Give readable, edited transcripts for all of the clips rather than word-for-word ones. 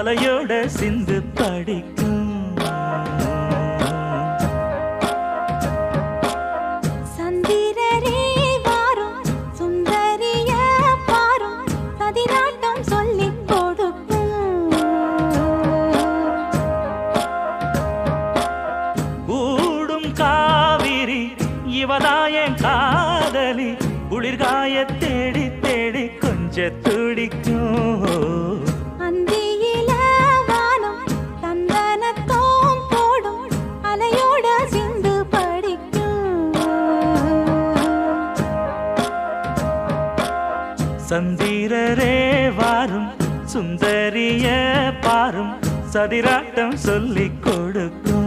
அலையோட சிந்து படிக்கும். சந்திரரே வாரும் சுந்தரிய பாரும் சதிராட்டம் சொல்லிக் கொடுக்கும். கூடும் காவிரி இவதாயன் காதலி குளிர்காய தேடி தேடி கொஞ்ச துடிக்கும். அந்தியில வானம் தந்தனத்தோம் போடும் அலையோட சிந்து படிக்கும். சந்திரரே வாரும் சுந்தரிய பாரும் சதிராட்டம் சொல்லிக் கொடுக்கும்.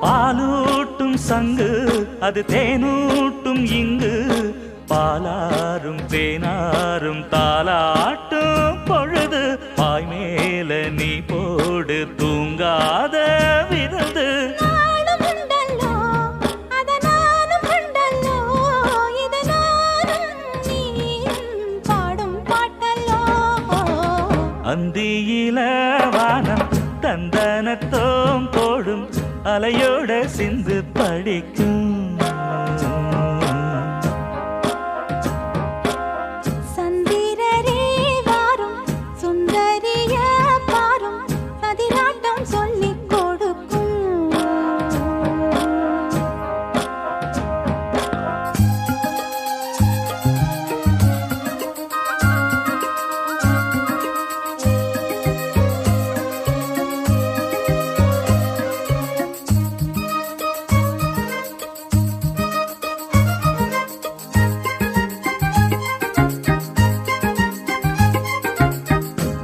பாலூட்டும் சங்கு அது தேனூட்டும் இங்கு பாலாரும் தேனாரும் தாலாட்டும் பொழுது பாய் மேல நீ போடு தூங்காத விருந்து. அந்தியில வானம் தந்தனத்தோம் போடும் அலையோட சிந்து படிக்கும். சந்திரரே வாரும் சுந்தரிய பாரும் சதிராட்டம் சொல்லிக் கொடுக்கும்.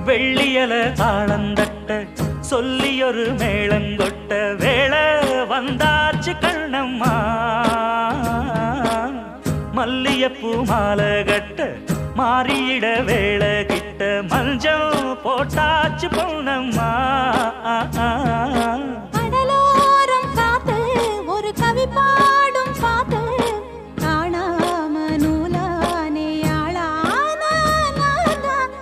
வெள்ளியல தாளந்தட்ட சொல்லியொரு மேளங்கொட்ட வேளை வந்தாச்சு கண்ணம்மா. மல்லியப்பூ மாலை கட்ட மாறியிட வேளை கிட்ட மஞ்சள் போட்டாச்சு பொன்னம்மா. கடலோரம் காத்து ஒரு கவி பாடும் பாத்து காணாம நூலானே ஆளான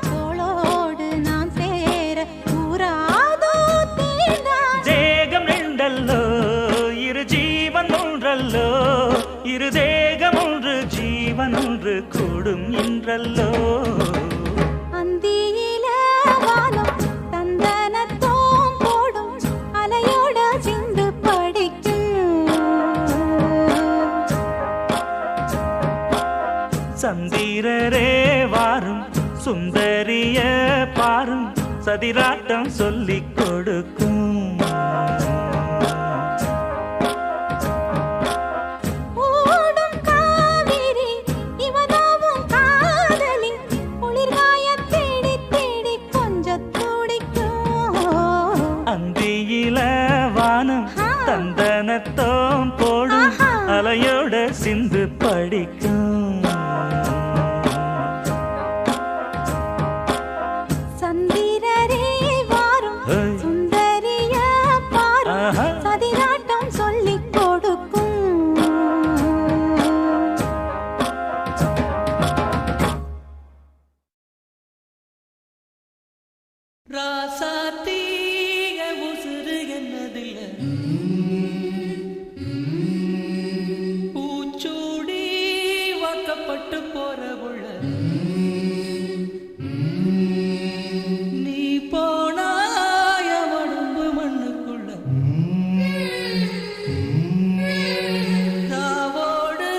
தோளோடு நான் சேர கூறாதோ தீண்டா. தேகம் ரெண்டல்லோ இரு ஜீவன் ஒன்றல்லோ இரு தேகம் ஒன்று ஜீவன் ஒன்று கூடும் என்றல்லோ. அந்தியில வானம் தந்தனத்தோம் போடும் அலையோட சிந்து படிக்கும். சந்திரரே வாரும் சுந்தரிய பாரும் சதிராட்டம் சொல்லிக் கொடுக்கும். ஓடும் காவிரி இவதாவும் காதலி குளிர்காய தேடி தேடி கொஞ்ச துடிக்கும். அந்தியில வானம் தந்தனத்தோம் போடும் அலையோட சிந்து படிக்கும். சந்திரரே வாரும் சுந்தரிய பாரும் சதிராட்டம் சொல்லிக் கொடுக்கும். ராசாத்தீக உசுறு என்னதில்ல பூச்சூடி வாக்கப்பட்டு போற உள்ள நீ போனாய உடம்பு மண்ணுக்குள்ள ராவோடு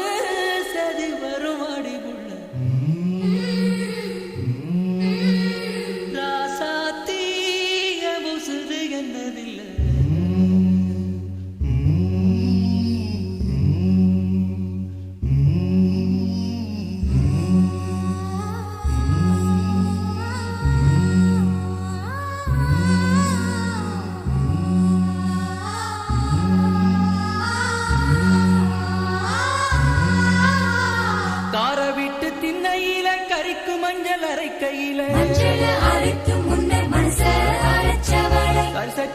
சதி வரும் அடிவுள்ள ராசாத்தீக உசுறு என்னதில்ல அரிக்கும் மஞ்சள் அரைக்கையில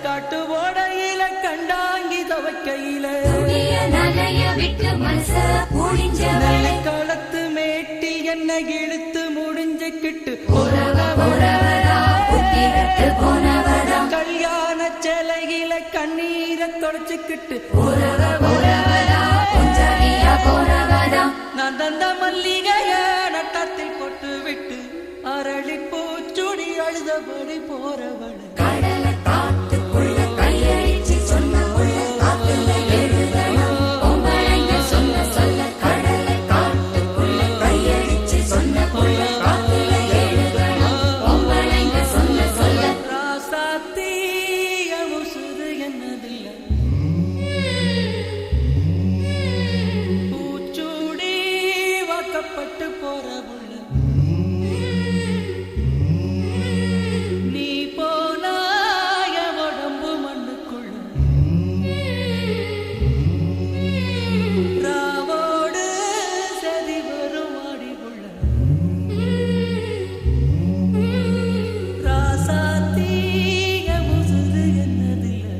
காட்டு ஓடையில கண்டாங்கி துவைக்கையில காலத்து மேட்டி என்ன இழுத்து முடிஞ்சுக்கிட்டு கல்யாண சேலையில கண்ணீரை தொடச்சுக்கிட்டு நான் தந்த மல்லிகைய நட்டத்தில் போட்டு விட்டு அரளி பூச்சுடி அழுதபடி போறவள பட்டு போற புள்ள நீ போனாய உடம்பு மண்ணுக்குள்ள ராவோடு சதி வரும் ஆடி புள்ள ராசாத்தீய முசுது என்னதில்ல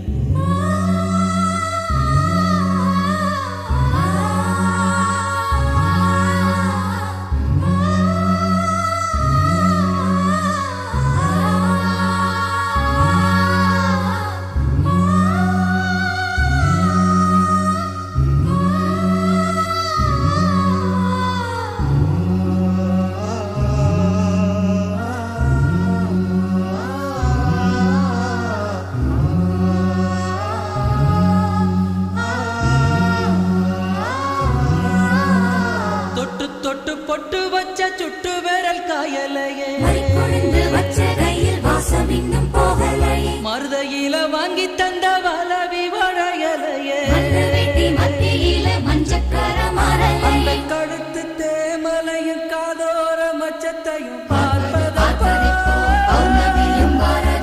தொட்டு பொட்டு வச்ச சுட்டு விரல் காயலையே மருதையில வாங்கி தந்த வளவி வளையலையே அந்த கழுத்து தேமலையும் காதோர மச்சத்தையும்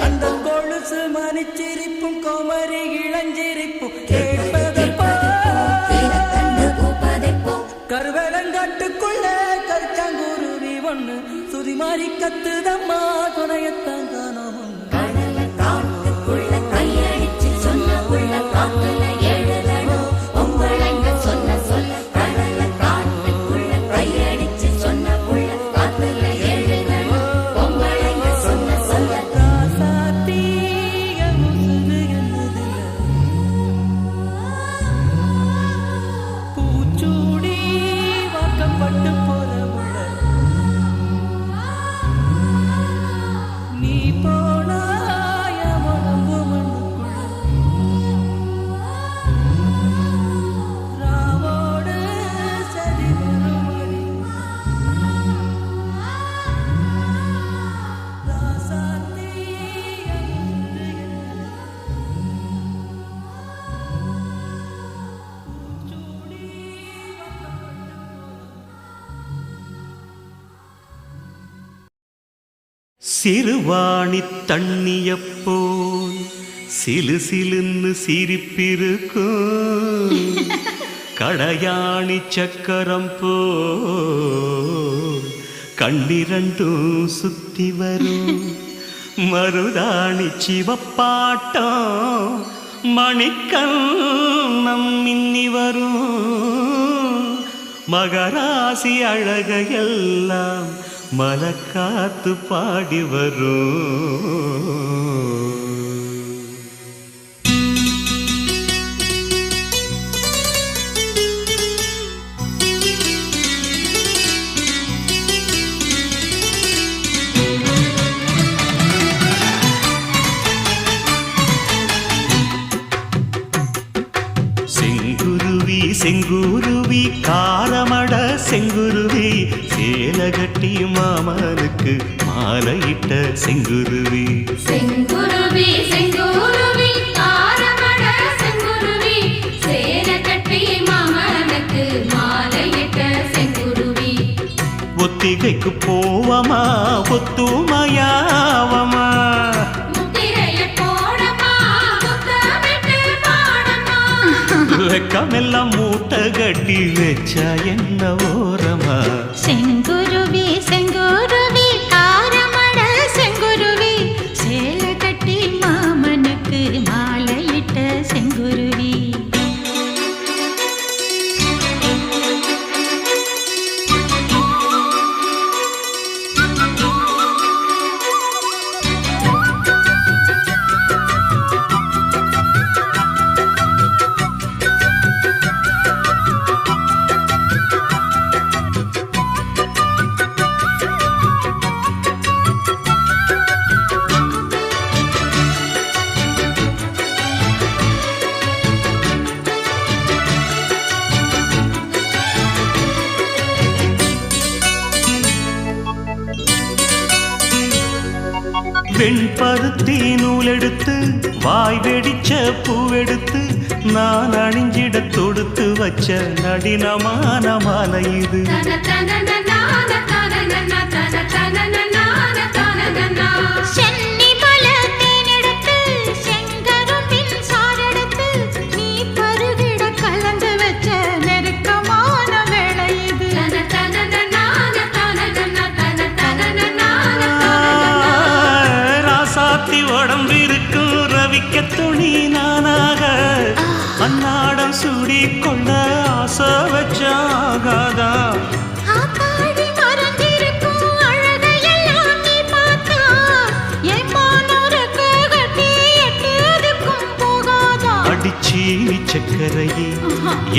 அந்த கொலுசு மணிச்சிரிப்பும் கோமரி இளஞ்சிரிப்பும் கருவேலங்காட்டுக்குள்ள கருச்சாங்குருவி ஒண்ணு சுதி மாறி கத்துதம்மா துணையத்தான் காணோம் சிறுவாணி தண்ணியப்போல் சிலு சிலுன்னு சிரிப்பிருக்கும் கடையாணி சக்கரம் போல் கண்ணிரண்டும் சுத்தி வரும் மருதாணி சிவப்பாட்டம் மணிக்கண்ணம் மின்னி வரும் மகராசி அழகையெல்லாம் மலக்காத்து பாடி வரும் செங்குருவி காரமட செங்குருவி சேலகட்டி மாமனுக்கு மாலையிட்ட செங்குருவி செங்குருவி செங்குருவி காரமட செங்குருவி சேலகட்டி மாமனுக்கு மாலையிட்ட செங்குருவி ஒத்திகைக்கு போவமா ஒத்துமையாவமா வெக்கமெல்லாம் மூட்டை கட்டி வச்சா என்ன ஓரமா செங்குருவி செங்குருவி செங்குருவி காரமட செங்குருவி சேலை கட்டி மாமனுக்கு மாலையிட்ட செங்குருவி வெண்பருத்தி நூலெடுத்து வாய் வெடிச்ச பூவெடுத்து நான் அணிஞ்சிட தொடுத்து வச்ச நடினமான மாலை இது. உடம்பிருக்கும் ரவிக்க துணி நானாக அன்னாடம் சூடி கொண்ட ஆசை வச்சாகாதா அடிச்சீனி சக்கரையே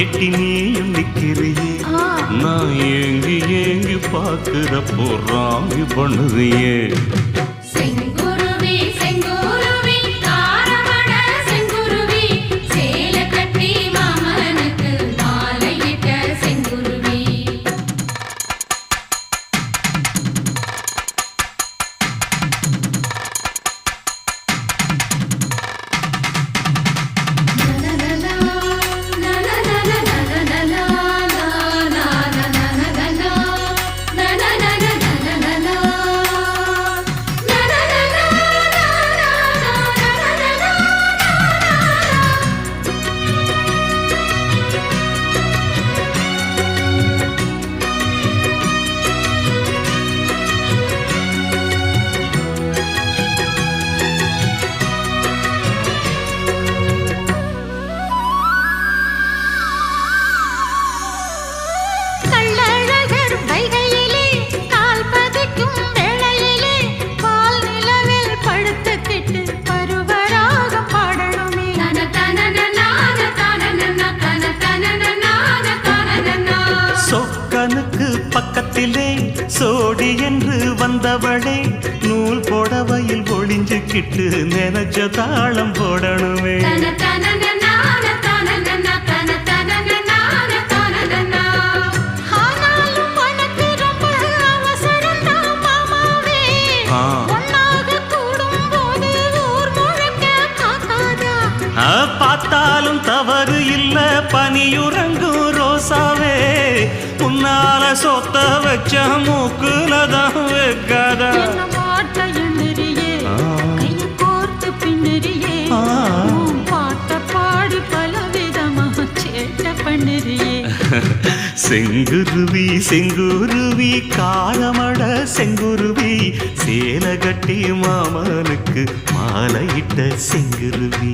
எட்டி நீயும் நிக்கிறியே நான் ஏங்கி ஏங்கி பார்க்கிறப்போ ராங்கி பண்ணுறியே. பக்கத்திலே சோடி என்று வந்தவளே நூல் போடவையில் ஒளிஞ்சுக்கிட்டு நினைச்ச தாளம் போடணுமே. பார்த்தாலும் தவறு இல்ல பனியுறங்கும் ரோசாவே உன்னால சொத்த வச்ச மூக்குலதான் வைக்காத செங்குருவி செங்குருவி காரமட செங்குருவி சேலை கட்டி மாமனுக்கு மாலையிட்ட செங்குருவி.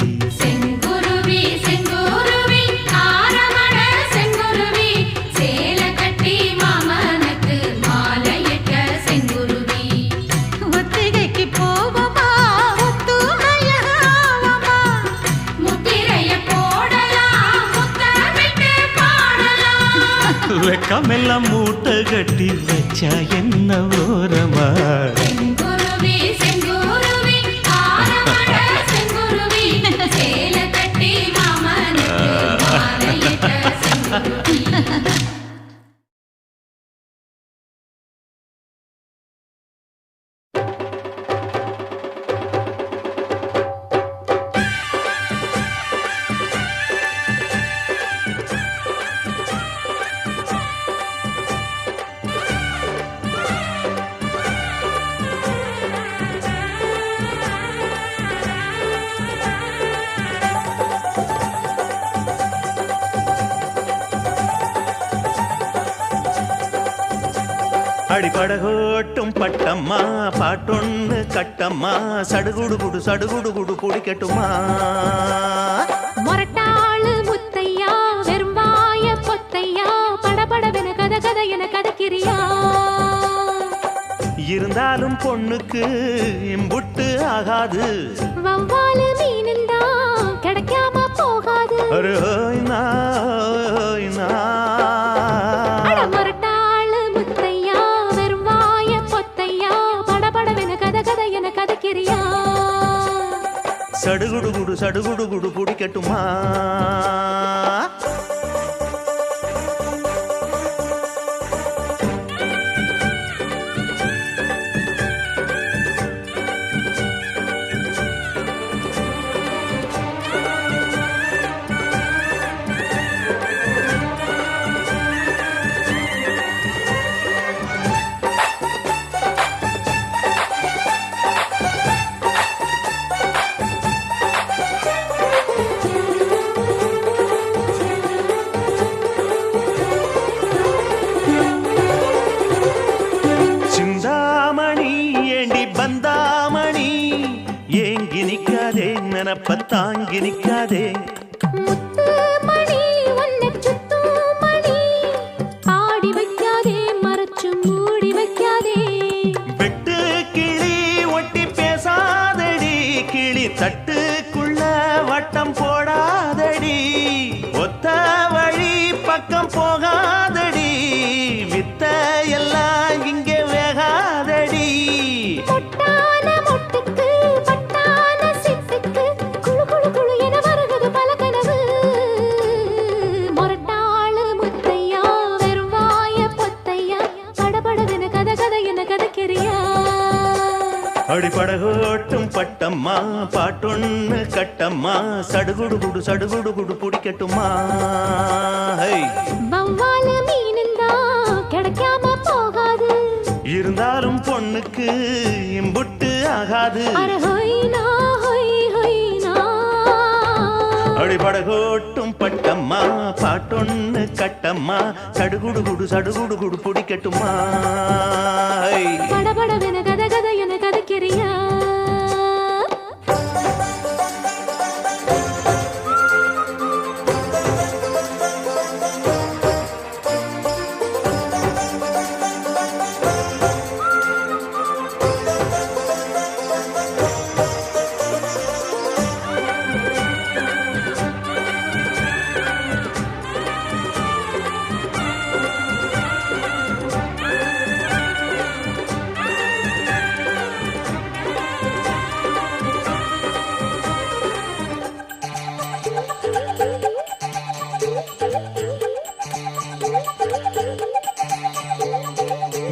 வெக்கமெல்லாம் மூட்டை கட்டி வச்சா என்ன ஓரமா அடிபடகோட்டும் பட்டம்மா பாட்டொன்னு கட்டம்மா சடுகுடு குடு சடுகுடு குடு பிடிக்கட்டுமா மொரட்டாளு முத்தையா வெறும்பாய பொத்தையா படபடவென கத கத என கதக்கிறியா இருந்தாலும் பொண்ணுக்கு இம்புட்டு ஆகாது வவ்வாலு மீனுந்தா கிடைக்காம போகாது அட மொரட்டாளு முத்தையா வெறும்பாய பொத்தையா படபடவென கத கத என கதக்கிறியா சடுகுடு குடு சடுகுடு குடு பிடிக்கட்டுமா தாங்கி நிக்காதே முத்து மணி ஒன்ன சுத்து மணி ஆடி வைக்காதே மறைச்சு மூடி வைக்காதே வெட்டு கிளி ஒட்டி பேசாதடி கிளி தட்டுக்குள்ள வட்டம் போடாதடி ஒத்த வழி பக்கம் போகாதடி வித்த எல்லாம் இங்கே வேகாதடி அடிபடகோட்டும் பட்டம்மா பாட்டொன்னு கட்டம்மா சடுகுடு குடு சடுகுடு குடு பிடிக்கட்டுமா வவ்வாலு மீனுந்தா கிடைக்காம போகாது இருந்தாலும் பொண்ணுக்கு இம்புட்டு ஆகாது அடிபடகோட்டும் பட்டம்மா பாட்டொன்னு கட்டம்மா சடுகுடு குடு சடுகுடு குடு பிடிக்கட்டுமா படபடவென கத கத என கதக்கிறியா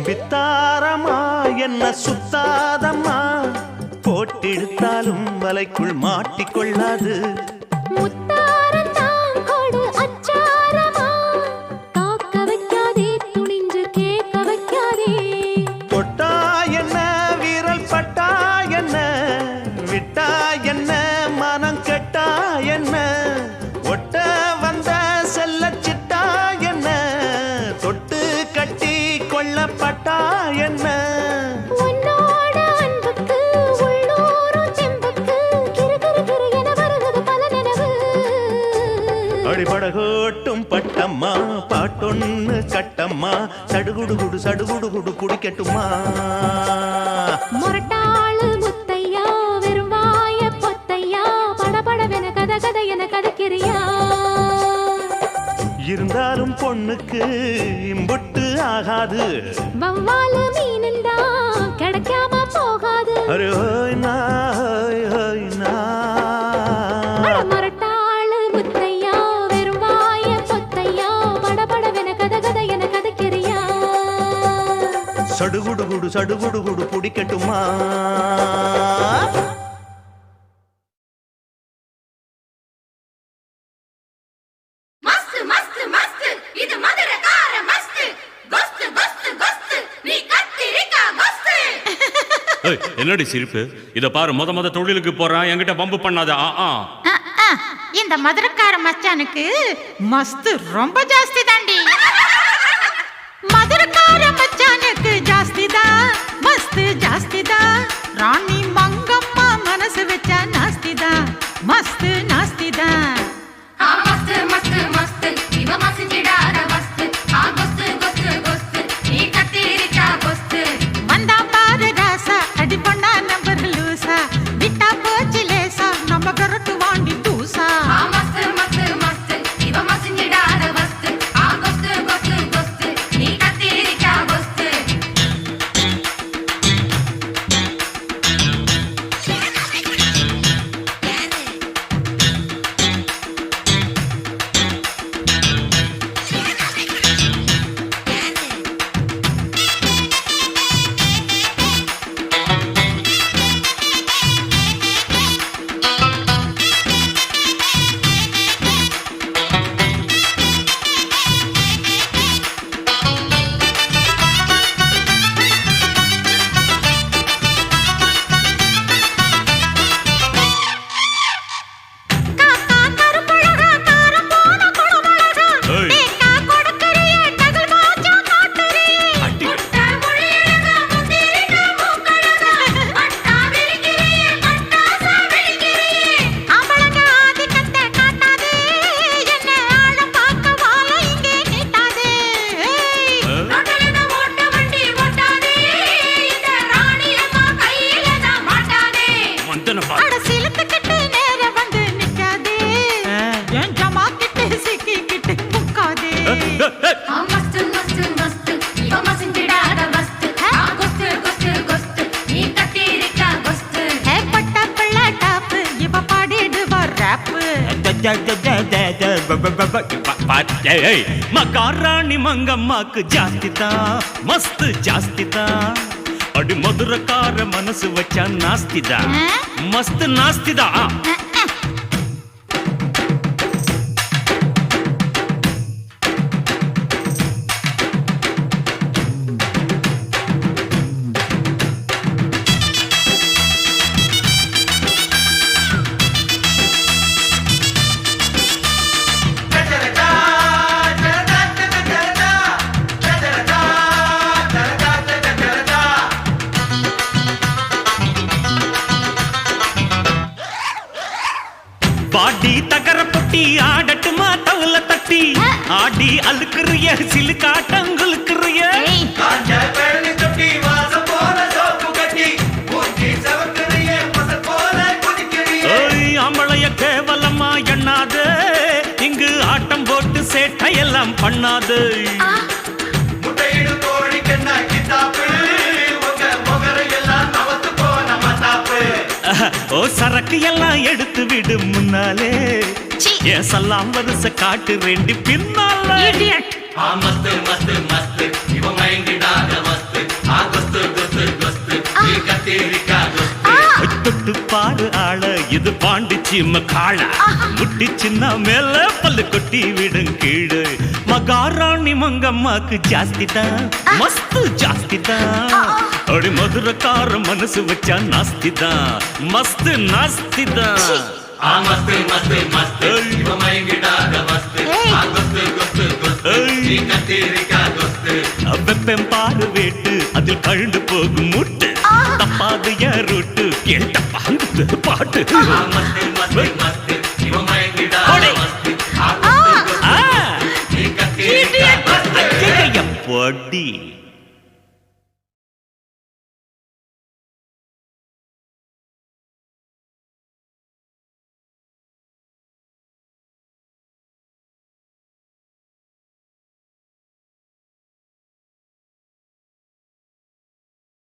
வித்தாரமா என்ன சுத்தாதம்மா போட்டெடுத்தாலும் வலைக்குள் மாட்டிக்கொள்ளாது முத்தாரத்தான் கொடு அச்சாரமா காக்க வைக்காதே துணிஞ்சு கேட்க வைக்காதே தொட்டா என்ன வீரல் பட்டா என்ன விட்டா என்ன மனம் கெட்டா என்ன ஒட்ட வந்த செல்ல சிட்டா என்ன தொட்டு கட்டி கொள்ளப்பட்டா என்ன உன்னோட அன்புக்கு உள்ளூரும் தெம்புக்கு கிரு கிரு கிரு என வருகிறது பல நினைவு அடிபடகோட்டும் பட்டம்மா பாட்டொன்னு கட்டம்மா சடுகுடு குடு சடுகுடு குடு பிடிக்கட்டுமா மொரட்டாளு முத்தையா வெறும்பாய பொத்தையா படபடவென கத கத என கதக்கிறியா இருந்தாலும் பொண்ணுக்கு இம்புட்டு ஆகாது வவ்வாலு மீனுந்தா கிடைக்காம போகாது அட மொரட்டாளு முத்தையா வெறும்பாய பொத்தையா படபடவென கத கத என கதக்கிறியா சடுகுடு குடு சடுகுடு குடு பிடிக்கட்டுமா மஸ்து மஸ்து மஸ்து இது மதுரகார மஸ்து கோஸ்து கோஸ்து கோஸ்து நீ கத்திரிக்கா கோஸ்து என்னடி சிரிப்பு? இத பாரு, முத தொழிலுக்கு போறான், என்கிட்ட பம்பு பண்ணாத. இந்த மதுரக்கார மச்சானுக்கு மஸ்து ரொம்ப ஜாஸ்தி தாண்டி மதுரக்கார மச்சானுக்கு ஜாஸ்தி ಜಾಸ್ತಿದಾ ಮಸ್ತ್ ಜಾಸ್ತಿದಾ ರಾಣಿ ಮಂಗಮ್ಮ ಮನಸ್ಸು ವೆಚ್ಚ ನಾಸ್ತಿದಾ ಮಸ್ತ್ ನಾಸ್ತಿದಾ ಆ ಮಸ್ತ್ ಮಸ್ತ್ ಮಸ್ತ್ ಇವ ಮಸಿಂಜಿಡಾದ ಮಸ್ತ್ ಆ ಗೊಸ್ತ್ ಗೊಸ್ತ್ ಗೊಸ್ತ್ ನೀ ಕತ್ತೀರಿಕಾ ಗೊಸ್ತ್ ಮಂದ ಪಾದ ರಾಸ ಅಡಿಪೊಂಡ ನಂಬರ್ ಲೂಸ ಬಿಟ್ಟ ಪೋಚಿಲೇಸ ನಮ್ಮ ಗರಟು ವಾಂಡಿ ದೂಸ ಆ ಮಸ್ತ್ ಮಸ್ತ್ ಮಸ್ತ್ ಇವ ಮಸಿಂಜಿಡಾದ ಮಸ್ತ್ ಆ ಗೊಸ್ತ್ ಗೊಸ್ತ್ ಗೊಸ್ತ್ ನೀ ಕತ್ತೀರಿಕಾ ಗೊಸ್ತ್ காக்கா கருப்பழகா காரம் போன குடமழகா ஏய். தேக்கா கொடுக்கறியே டகல் மாச்சா காட்டுறியே முட்டை முழியழகா முந்திரிக்கா மூக்கழகா பட்டா விரிக்கிறியே பட்டாசா விழிக்கிறியே ஆம்பளங்க ஆதிக்கத்தை காட்டாதே என்ன ஆழம் பார்க்க வாழ இங்கே நீட்டாதே ரோட்டலன ஓட்ட வண்டி ஓட்டாதே இந்த ராணி அம்மா கையில தான் மாட்டாதே மந்தன அட சிலுத்துக்கிட்டு நேர வந்து நிக்காதே என் ஜமா கிட்ட சிக்கிக்கிட்டு முக்காதே ಆ ಮಸ್ತ್ ಮಸ್ತ್ ಮಸ್ತ್ ಇವ ಮಸಿಂಜಿಡಾದ ಮಸ್ತ್ ಆ ಗೊಸ್ತ್ ಗೊಸ್ತ್ ಗೊಸ್ತ್ ನೀ ಕತ್ತೀರಿಕಾ ಗೊಸ್ತ್ ஹே பட்ட பிள்ளை டாப்பு இவ பாடிடுவா ராப்பு மகாராணி மங்கம்மாக்கு ஜாஸ்திதா மஸ்த் ஜாஸ்திதா அடி மதுரக்கார மனசு வச்சா நாஸ்திதா மஸ்த் நாஸ்திதா பாடி தகர பொட்டி ஆடட்டுமா தவுல தட்டி ஆடி அழுக்குறிய சிலுக்காட்டங்களுக்குறிய அம்பளைய கேவலமா எண்ணாது இங்கு ஆட்டம் போட்டு சேட்டையெல்லாம் பண்ணாது ஓ சரக்கு எல்லாம் எடுத்து விடு முன்னாலே என் சல்லாம் வருஷ காட்டு ரெண்டு பின்னால இடியட் மஸ்து மஸ்து மஸ்து இவ மயங்கிடாத மஸ்து ஆ கொஸ்து கொஸ்து கொஸ்து நீ கத்தீரிக்கா கொஸ்து தொட்டு பாரு ஆள இது பாண்டிச்சு காள முட்டி சின்ன மேல பல்லு கொட்டி விடும் கீழே மகாராணி மங்கம்மாக்கு ஜாஸ்திதான் மஸ்து ஜாஸ்திதான் அடி மதுரக்கார மனசு வச்சா நாஸ்திதான் மஸ்து நாஸ்திதான் ஆ மஸ்து மஸ்து மஸ்து இவ மயங்கிடாத மஸ்து ஆ கொஸ்து கொஸ்து கொஸ்து நீ கத்தீரிக்கா கொஸ்து வெப்பம் பாரு வேட்டு அதில் கழுந்து போகும் முட்டு தப்பாது ரூட்டு கேட்ட பாங்கு பாட்டு ஆ மஸ்து மஸ்து மஸ்து இவ மயங்கிடாத மஸ்து ஆ கொஸ்து கொஸ்து நீ கத்தீரிக்கா கொஸ்து பொடி